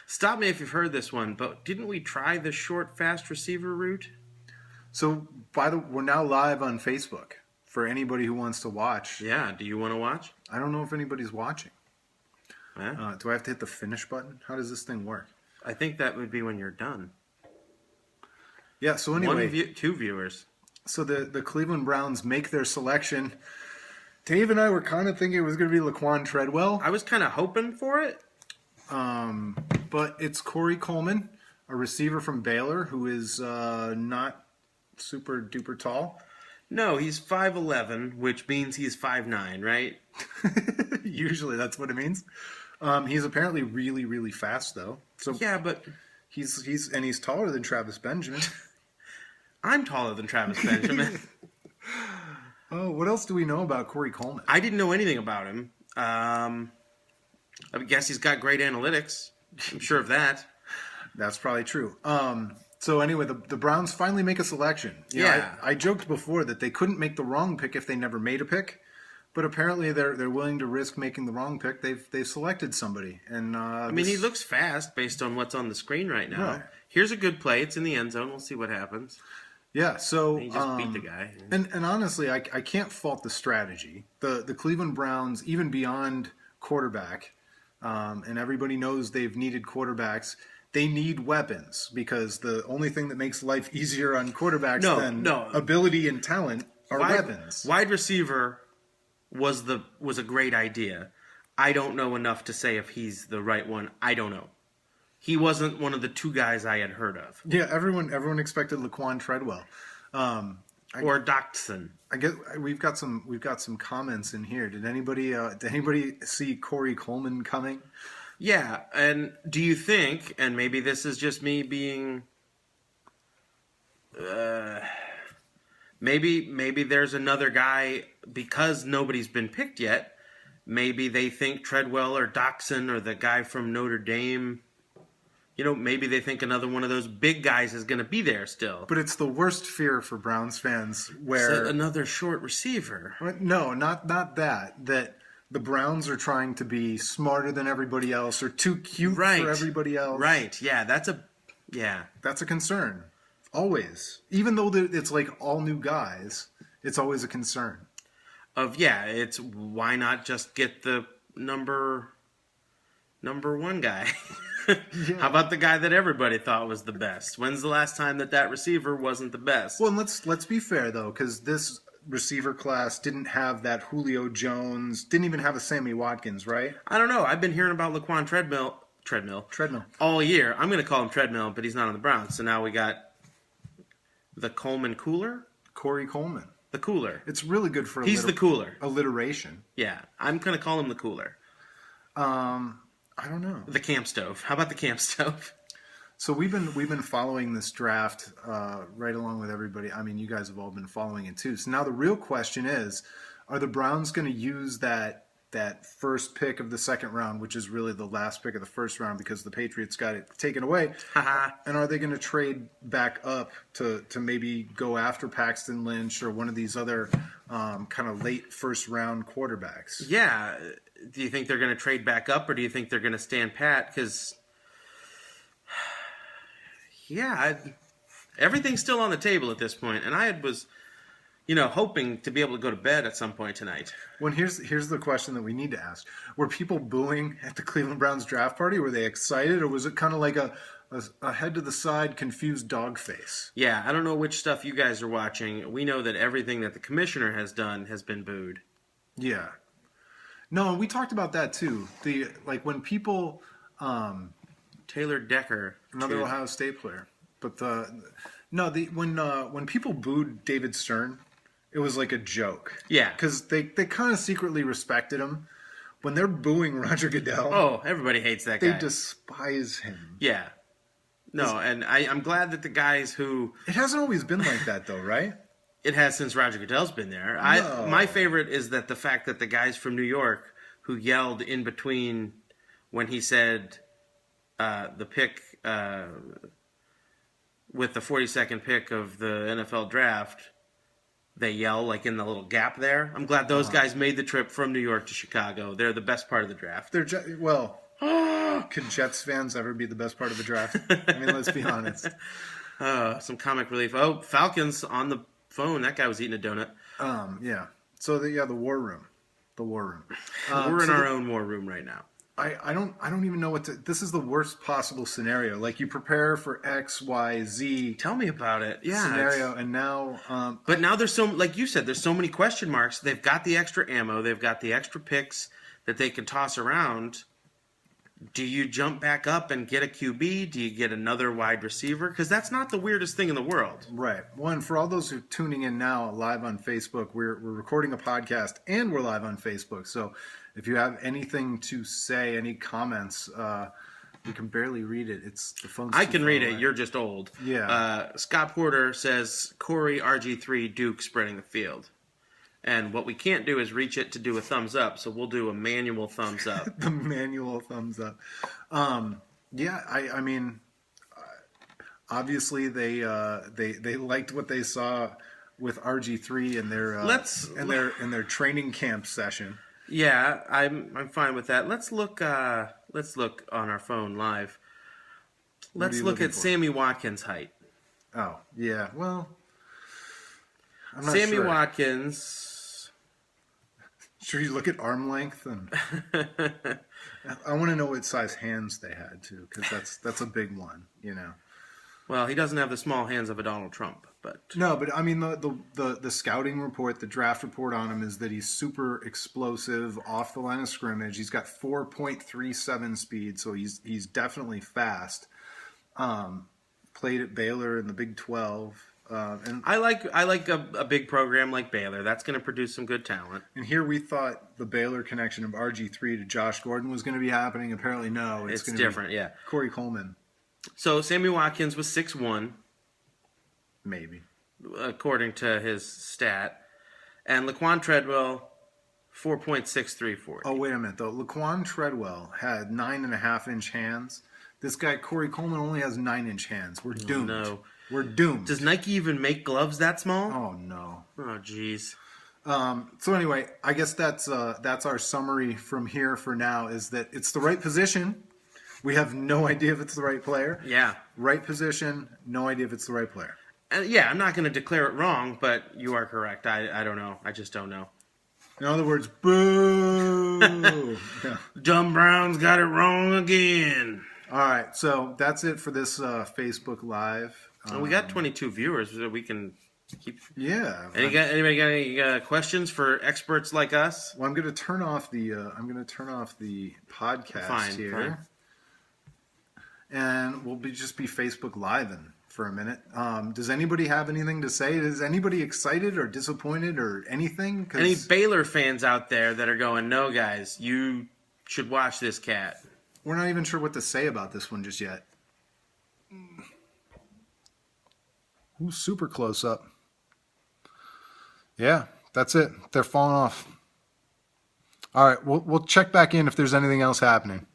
Stop me if you've heard this one, but didn't we try the short, fast receiver route? So, we're now live on Facebook for anybody who wants to watch. Yeah, do you want to watch? I don't know if anybody's watching. Yeah. Do I have to hit the finish button? How does this thing work? I think that would be when you're done. Yeah, so anyway. Two viewers. So the Cleveland Browns make their selection. Dave and I were kind of thinking it was going to be Laquan Treadwell. I was kind of hoping for it. But it's Corey Coleman, a receiver from Baylor, who is not super duper tall. No, he's 5'11", which means he's 5'9", right? Usually that's what it means. He's apparently really, really fast, though. So yeah, but he's taller than Travis Benjamin. I'm taller than Travis Benjamin. Oh, what else do we know about Corey Coleman? I didn't know anything about him. I guess he's got great analytics. I'm sure of that. That's probably true. So anyway, the Browns finally make a selection. I joked before that they couldn't make the wrong pick if they never made a pick, but apparently they're willing to risk making the wrong pick. They've selected somebody, and I mean he looks fast based on what's on the screen right now. Right. Here's a good play. It's in the end zone. We'll see what happens. Yeah, so he just beat the guy. And honestly, I can't fault the strategy. The Cleveland Browns, even beyond quarterback, and everybody knows they've needed quarterbacks. They need weapons because the only thing that makes life easier on quarterbacks than ability and talent are weapons. Wide receiver was a great idea. I don't know enough to say if he's the right one. I don't know. He wasn't one of the two guys I had heard of. Yeah, everyone expected Laquan Treadwell. Or Doctson. I guess we've got some comments in here. Did anybody see Corey Coleman coming? Yeah, and do you think, and maybe this is just me being, maybe there's another guy, because nobody's been picked yet, maybe they think Treadwell or Doctson or the guy from Notre Dame, maybe they think another one of those big guys is going to be there still. But it's the worst fear for Browns fans where... another short receiver. No, not that the Browns are trying to be smarter than everybody else or too cute for everybody else. Right, yeah, that's a concern. Always. Even though it's like all new guys, it's always a concern. It's why not just get the number one guy? Yeah. How about the guy that everybody thought was the best? When's the last time that receiver wasn't the best? Well, let's be fair, though, because this receiver class didn't have that Julio Jones, didn't even have a Sammy Watkins, right? I don't know. I've been hearing about Laquan Treadmill all year. I'm going to call him Treadmill, but he's not on the Browns. So now we got the Coleman Cooler? Corey Coleman. The Cooler. It's really good for the Cooler. Alliteration. Yeah, I'm going to call him the Cooler. I don't know. The Camp Stove. How about the Camp Stove? So we've been following this draft right along with everybody. I mean, you guys have all been following it too. So now the real question is, are the Browns going to use that first pick of the second round, which is really the last pick of the first round because the Patriots got it taken away, and are they going to trade back up to maybe go after Paxton Lynch or one of these other kind of late first round quarterbacks? Yeah. Do you think they're going to trade back up or do you think they're going to stand pat? Because... everything's still on the table at this point, and I was, hoping to be able to go to bed at some point tonight. Well, here's the question that we need to ask: were people booing at the Cleveland Browns draft party? Were they excited, or was it kind of like a head to the side, confused dog face? Yeah, I don't know which stuff you guys are watching. We know that everything that the commissioner has done has been booed. Yeah, no, we talked about that too. When people. Taylor Decker, another Ohio State player, but when people booed David Stern, it was like a joke. Yeah, because they kind of secretly respected him. When they're booing Roger Goodell, everybody hates that guy. They despise him. Yeah, no, and I'm glad that the guys who it hasn't always been like that though, right? It has since Roger Goodell's been there. No. My favorite is that the fact that the guys from New York who yelled in between when he said. The pick with the 42nd pick of the NFL draft, they yell like in the little gap there. I'm glad those guys made the trip from New York to Chicago. They're the best part of the draft. Well, Can Jets fans ever be the best part of a draft? I mean, let's be honest. Some comic relief. Oh, Falcons on the phone. That guy was eating a donut. Yeah. So the war room. The war room. We're in our own war room right now. I don't even know what to. This is the worst possible scenario. Like, you prepare for X, Y, Z. Tell me about it. Yeah. Scenario, and now. But now there's like you said, there's so many question marks. They've got the extra ammo. They've got the extra picks that they can toss around. Do you jump back up and get a QB? Do you get another wide receiver? Because that's not the weirdest thing in the world. Right. One, for all those who are tuning in now live on Facebook, we're recording a podcast and we're live on Facebook. So if you have anything to say, any comments, we can barely read it. It's the phone. I can read it. You're just old. Yeah. Scott Porter says Corey RG3 Duke spreading the field. And what we can't do is reach it to do a thumbs up, so we'll do a manual thumbs up. The manual thumbs up. Yeah, I mean, obviously they liked what they saw with RG3 in their training camp session. Yeah, I'm fine with that. Let's look on our phone live. Let's look at Sammy Watkins' height. Oh, yeah. Well, I'm not Sammy sure. Watkins. Should you look at arm length? And I want to know what size hands they had too, because that's a big one, you know. Well, he doesn't have the small hands of a Donald Trump, but no. But I mean, the scouting report, the draft report on him is that he's super explosive off the line of scrimmage. He's got 4.37 speed, so he's definitely fast. Played at Baylor in the Big 12. And I like a big program like Baylor. That's going to produce some good talent. And here we thought the Baylor connection of RG3 to Josh Gordon was going to be happening. Apparently, no. It's different, yeah. Corey Coleman. So Sammy Watkins was 6'1", maybe, according to his stat, and Laquan Treadwell 4.6340. Oh, wait a minute though. Laquan Treadwell had 9.5-inch hands. This guy Corey Coleman only has 9-inch hands. We're doomed. Oh, no. We're doomed. Does Nike even make gloves that small? Oh no. Oh jeez. So anyway, I guess that's our summary from here for now. Is that it's the right position. We have no idea if it's the right player. Yeah. Right position. No idea if it's the right player. And yeah, I'm not going to declare it wrong, but you are correct. I don't know. I just don't know. In other words, boo. Yeah. Dumb Browns got it wrong again. All right, so that's it for this Facebook Live. Well, we got 22 viewers, so we can keep. Yeah. Anybody got any questions for experts like us? Well, I'm going to turn off the podcast here, fine. And we'll just be Facebook Live-ing for a minute. Does anybody have anything to say? Is anybody excited or disappointed or anything? Any Baylor fans out there that are going, no, guys, you should watch this cat. We're not even sure what to say about this one just yet. Ooh, super close up. Yeah, that's it. They're falling off. All right, we'll check back in if there's anything else happening.